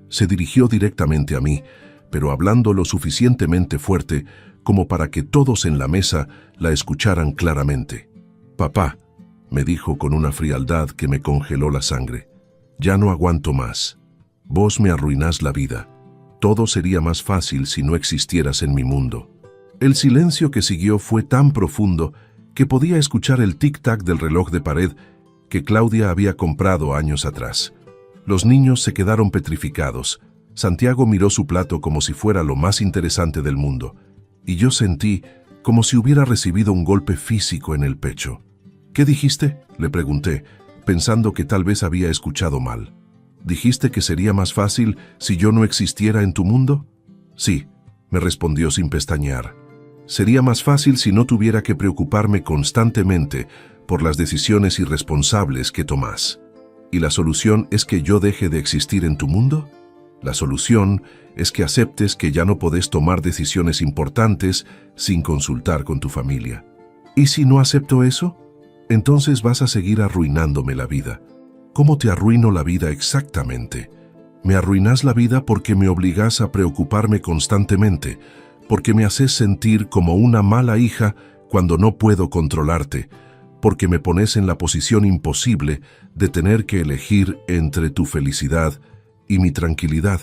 Se dirigió directamente a mí, pero hablando lo suficientemente fuerte como para que todos en la mesa la escucharan claramente. «Papá», me dijo con una frialdad que me congeló la sangre, «ya no aguanto más. Vos me arruinás la vida. Todo sería más fácil si no existieras en mi mundo». El silencio que siguió fue tan profundo que podía escuchar el tic-tac del reloj de pared que Claudia había comprado años atrás. Los niños se quedaron petrificados. Santiago miró su plato como si fuera lo más interesante del mundo, y yo sentí como si hubiera recibido un golpe físico en el pecho. «¿Qué dijiste?», le pregunté, pensando que tal vez había escuchado mal. «¿Dijiste que sería más fácil si yo no existiera en tu mundo?». «Sí», me respondió sin pestañear. «Sería más fácil si no tuviera que preocuparme constantemente por las decisiones irresponsables que tomás. ¿Y la solución es que yo deje de existir en tu mundo? La solución es que aceptes que ya no podés tomar decisiones importantes sin consultar con tu familia. ¿Y si no acepto eso? Entonces vas a seguir arruinándome la vida». «¿Cómo te arruino la vida exactamente?». «Me arruinás la vida porque me obligás a preocuparme constantemente, porque me haces sentir como una mala hija cuando no puedo controlarte, porque me pones en la posición imposible de tener que elegir entre tu felicidad y mi tranquilidad.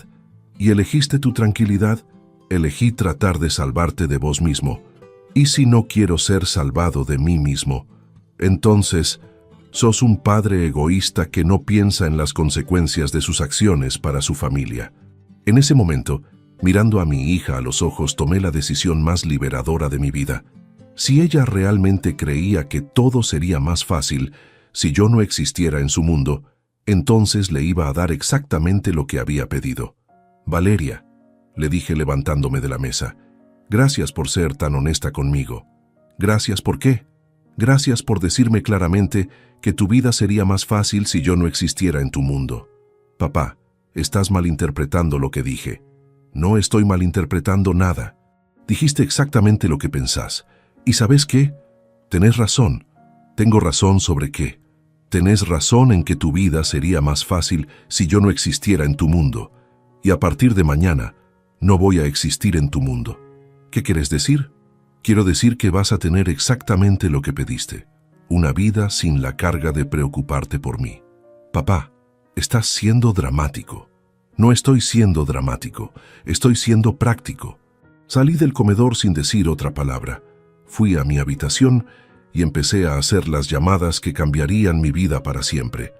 Y elegiste tu tranquilidad, elegí tratar de salvarte de vos mismo. ¿Y si no quiero ser salvado de mí mismo? Entonces, sos un padre egoísta que no piensa en las consecuencias de sus acciones para su familia». En ese momento, Mirando a mi hija a los ojos, tomé la decisión más liberadora de mi vida. Si ella realmente creía que todo sería más fácil si yo no existiera en su mundo, entonces le iba a dar exactamente lo que había pedido. Valeria, le dije levantándome de la mesa, gracias por ser tan honesta conmigo. ¿Gracias por qué? Gracias por decirme claramente que tu vida sería más fácil si yo no existiera en tu mundo. Papá, estás malinterpretando lo que dije. No estoy malinterpretando nada. Dijiste exactamente lo que pensás. ¿Y sabes qué? Tenés razón. Tengo razón sobre qué. Tenés razón en que tu vida sería más fácil si yo no existiera en tu mundo. Y a partir de mañana, no voy a existir en tu mundo. ¿Qué quieres decir? Quiero decir que vas a tener exactamente lo que pediste. Una vida sin la carga de preocuparte por mí. Papá, estás siendo dramático. No estoy siendo dramático, estoy siendo práctico. Salí del comedor sin decir otra palabra. Fui a mi habitación y empecé a hacer las llamadas que cambiarían mi vida para siempre.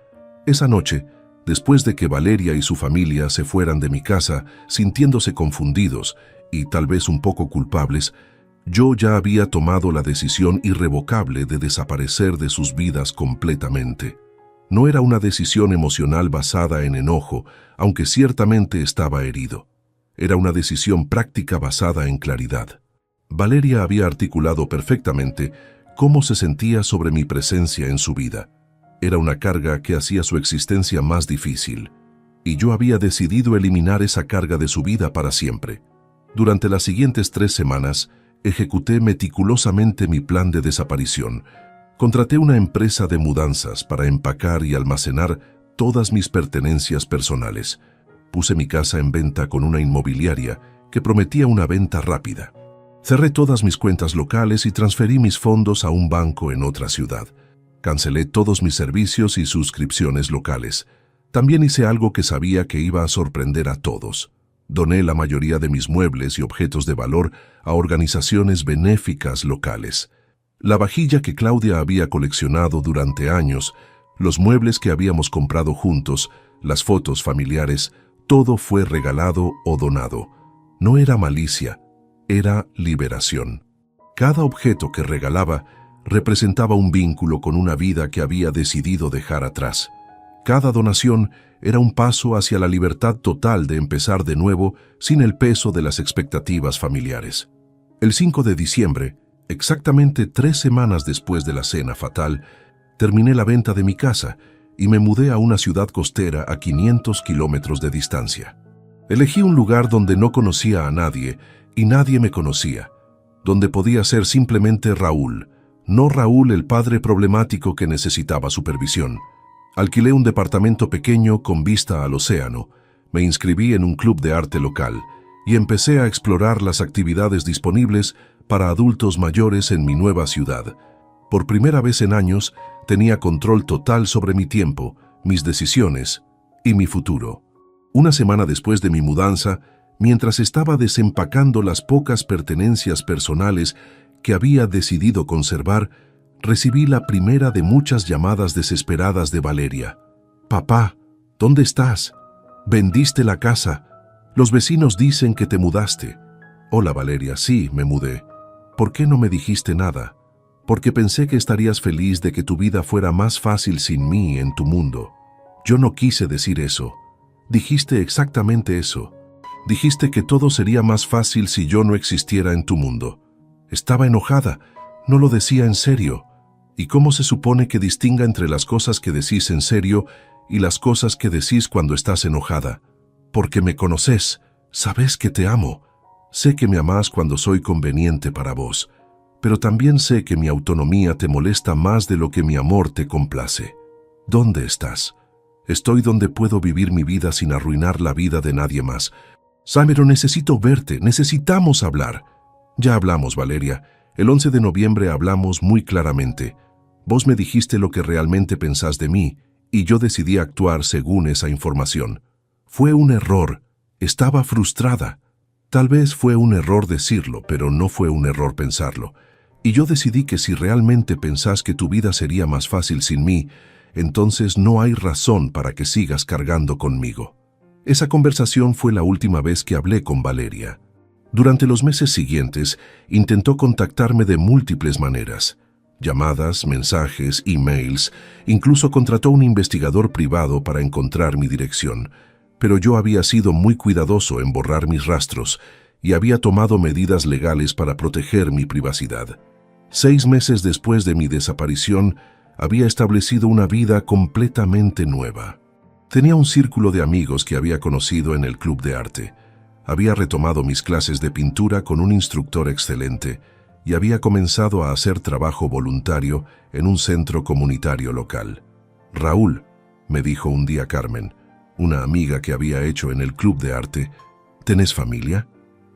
Esa noche, después de que Valeria y su familia se fueran de mi casa sintiéndose confundidos y tal vez un poco culpables, yo ya había tomado la decisión irrevocable de desaparecer de sus vidas completamente. No era una decisión emocional basada en enojo, aunque ciertamente estaba herido. Era una decisión práctica basada en claridad. Valeria había articulado perfectamente cómo se sentía sobre mi presencia en su vida. Era una carga que hacía su existencia más difícil, y yo había decidido eliminar esa carga de su vida para siempre. Durante las siguientes 3 semanas, ejecuté meticulosamente mi plan de desaparición. Contraté una empresa de mudanzas para empacar y almacenar todas mis pertenencias personales. Puse mi casa en venta con una inmobiliaria que prometía una venta rápida. Cerré todas mis cuentas locales y transferí mis fondos a un banco en otra ciudad. Cancelé todos mis servicios y suscripciones locales. También hice algo que sabía que iba a sorprender a todos. Doné la mayoría de mis muebles y objetos de valor a organizaciones benéficas locales. La vajilla que Claudia había coleccionado durante años, los muebles que habíamos comprado juntos, las fotos familiares, todo fue regalado o donado. No era malicia, era liberación. Cada objeto que regalaba representaba un vínculo con una vida que había decidido dejar atrás. Cada donación era un paso hacia la libertad total de empezar de nuevo sin el peso de las expectativas familiares. El 5 de diciembre, exactamente 3 semanas después de la cena fatal, terminé la venta de mi casa y me mudé a una ciudad costera a 500 kilómetros de distancia. Elegí un lugar donde no conocía a nadie y nadie me conocía, donde podía ser simplemente Raúl, no Raúl el padre problemático que necesitaba supervisión. Alquilé un departamento pequeño con vista al océano, me inscribí en un club de arte local y empecé a explorar las actividades disponibles para adultos mayores en mi nueva ciudad. Por primera vez en años, tenía control total sobre mi tiempo, mis decisiones y mi futuro. Una semana después de mi mudanza, mientras estaba desempacando las pocas pertenencias personales que había decidido conservar, recibí la primera de muchas llamadas desesperadas de Valeria. «Papá, ¿dónde estás? Vendiste la casa. Los vecinos dicen que te mudaste». «Hola, Valeria, sí, me mudé. ¿Por qué no me dijiste nada?» «Porque pensé que estarías feliz de que tu vida fuera más fácil sin mí en tu mundo». «Yo no quise decir eso. Dijiste exactamente eso. Dijiste que todo sería más fácil si yo no existiera en tu mundo». Estaba enojada. No lo decía en serio. ¿Y cómo se supone que distinga entre las cosas que decís en serio y las cosas que decís cuando estás enojada? Porque me conoces, sabes que te amo. Sé que me amás cuando soy conveniente para vos, pero también sé que mi autonomía te molesta más de lo que mi amor te complace. ¿Dónde estás? Estoy donde puedo vivir mi vida sin arruinar la vida de nadie más. Pero necesito verte, necesitamos hablar. Ya hablamos, Valeria. El 11 de noviembre hablamos muy claramente. Vos me dijiste lo que realmente pensás de mí y yo decidí actuar según esa información. Fue un error. Estaba frustrada. Tal vez fue un error decirlo, pero no fue un error pensarlo. Y yo decidí que si realmente pensás que tu vida sería más fácil sin mí, entonces no hay razón para que sigas cargando conmigo. Esa conversación fue la última vez que hablé con Valeria. Durante los meses siguientes, intentó contactarme de múltiples maneras. Llamadas, mensajes, emails, incluso contrató un investigador privado para encontrar mi dirección. Pero yo había sido muy cuidadoso en borrar mis rastros y había tomado medidas legales para proteger mi privacidad. 6 meses después de mi desaparición, había establecido una vida completamente nueva. Tenía un círculo de amigos que había conocido en el club de arte. Había retomado mis clases de pintura con un instructor excelente y había comenzado a hacer trabajo voluntario en un centro comunitario local. «Raúl», me dijo un día Carmen, una amiga que había hecho en el club de arte, «¿tenés familia?»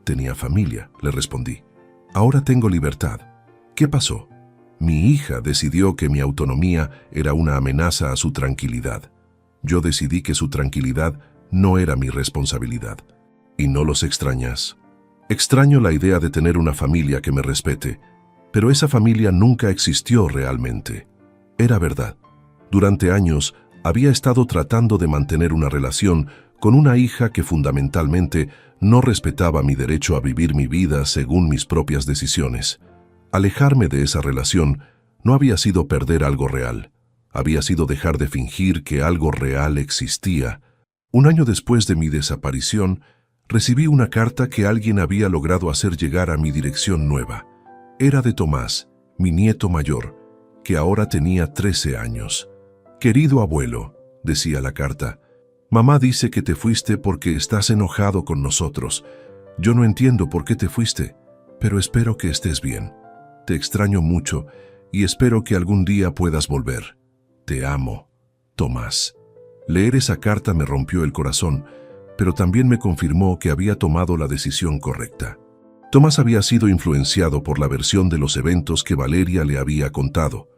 «Tenía familia», le respondí. «Ahora tengo libertad». «¿Qué pasó?» «Mi hija decidió que mi autonomía era una amenaza a su tranquilidad. Yo decidí que su tranquilidad no era mi responsabilidad». «¿Y no los extrañas?» «Extraño la idea de tener una familia que me respete, pero esa familia nunca existió realmente». Era verdad. Durante años había estado tratando de mantener una relación con una hija que fundamentalmente no respetaba mi derecho a vivir mi vida según mis propias decisiones. Alejarme de esa relación no había sido perder algo real. Había sido dejar de fingir que algo real existía. Un año después de mi desaparición, recibí una carta que alguien había logrado hacer llegar a mi dirección nueva. Era de Tomás, mi nieto mayor, que ahora tenía 13 años. «Querido abuelo», decía la carta, «mamá dice que te fuiste porque estás enojado con nosotros. Yo no entiendo por qué te fuiste, pero espero que estés bien. Te extraño mucho y espero que algún día puedas volver. Te amo, Tomás». Leer esa carta me rompió el corazón, pero también me confirmó que había tomado la decisión correcta. Tomás había sido influenciado por la versión de los eventos que Valeria le había contado,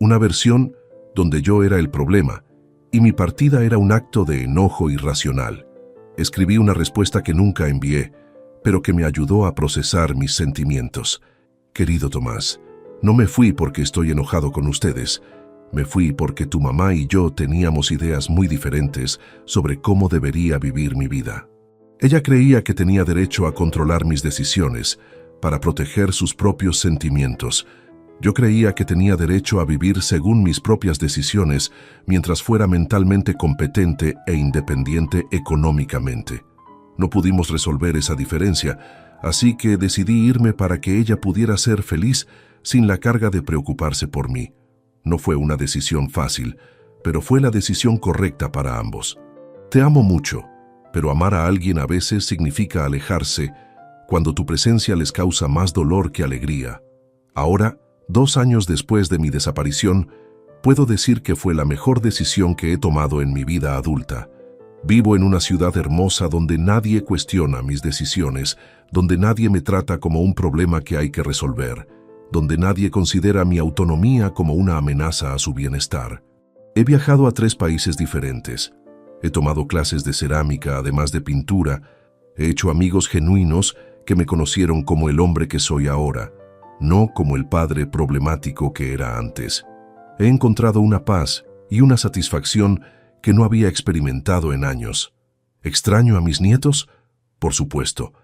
una versión donde yo era el problema, y mi partida era un acto de enojo irracional. Escribí una respuesta que nunca envié, pero que me ayudó a procesar mis sentimientos. «Querido Tomás, no me fui porque estoy enojado con ustedes. Me fui porque tu mamá y yo teníamos ideas muy diferentes sobre cómo debería vivir mi vida. Ella creía que tenía derecho a controlar mis decisiones para proteger sus propios sentimientos. Yo creía que tenía derecho a vivir según mis propias decisiones mientras fuera mentalmente competente e independiente económicamente. No pudimos resolver esa diferencia, así que decidí irme para que ella pudiera ser feliz sin la carga de preocuparse por mí. No fue una decisión fácil, pero fue la decisión correcta para ambos. Te amo mucho, pero amar a alguien a veces significa alejarse cuando tu presencia les causa más dolor que alegría. Ahora, 2 años después de mi desaparición, puedo decir que fue la mejor decisión que he tomado en mi vida adulta. Vivo en una ciudad hermosa donde nadie cuestiona mis decisiones, donde nadie me trata como un problema que hay que resolver, donde nadie considera mi autonomía como una amenaza a su bienestar. He viajado a 3 países diferentes. He tomado clases de cerámica, además de pintura. He hecho amigos genuinos que me conocieron como el hombre que soy ahora, no como el padre problemático que era antes. He encontrado una paz y una satisfacción que no había experimentado en años. ¿Extraño a mis nietos? Por supuesto.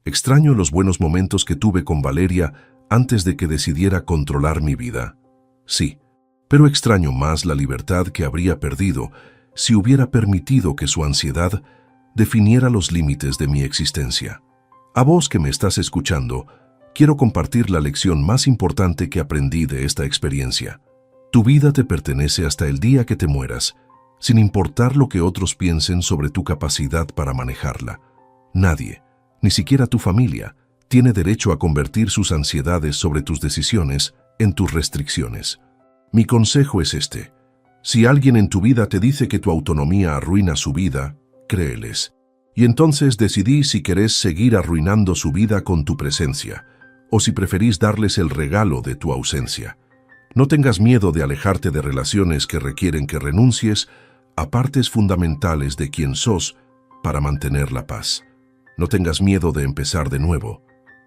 Extraño los buenos momentos que tuve con Valeria antes de que decidiera controlar mi vida. Sí, pero extraño más la libertad que habría perdido si hubiera permitido que su ansiedad definiera los límites de mi existencia. A vos que me estás escuchando, quiero compartir la lección más importante que aprendí de esta experiencia. Tu vida te pertenece hasta el día que te mueras, sin importar lo que otros piensen sobre tu capacidad para manejarla. Nadie, ni siquiera tu familia, tiene derecho a convertir sus ansiedades sobre tus decisiones en tus restricciones. Mi consejo es este: si alguien en tu vida te dice que tu autonomía arruina su vida, créeles. Y entonces decidí si querés seguir arruinando su vida con tu presencia, o si preferís darles el regalo de tu ausencia. No tengas miedo de alejarte de relaciones que requieren que renuncies a partes fundamentales de quien sos para mantener la paz. No tengas miedo de empezar de nuevo,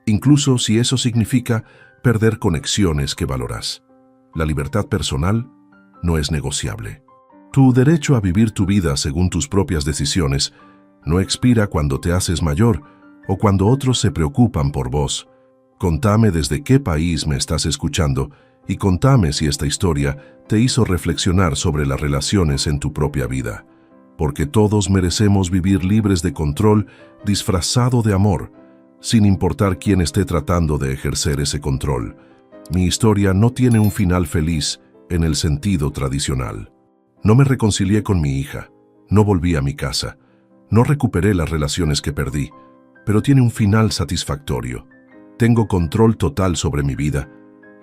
incluso si eso significa perder conexiones que valoras. La libertad personal no es negociable. Tu derecho a vivir tu vida según tus propias decisiones No expira cuando te haces mayor o cuando otros se preocupan por vos. Contame desde qué país me estás escuchando y contame si esta historia te hizo reflexionar sobre las relaciones en tu propia vida. Porque todos merecemos vivir libres de control, disfrazado de amor, sin importar quién esté tratando de ejercer ese control. Mi historia no tiene un final feliz en el sentido tradicional. No me reconcilié con mi hija, no volví a mi casa, no recuperé las relaciones que perdí, pero tiene un final satisfactorio. Tengo control total sobre mi vida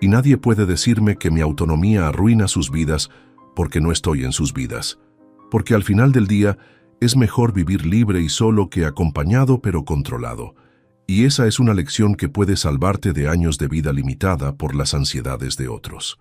y nadie puede decirme que mi autonomía arruina sus vidas porque no estoy en sus vidas. Porque al final del día es mejor vivir libre y solo que acompañado pero controlado. Y esa es una lección que puede salvarte de años de vida limitada por las ansiedades de otros.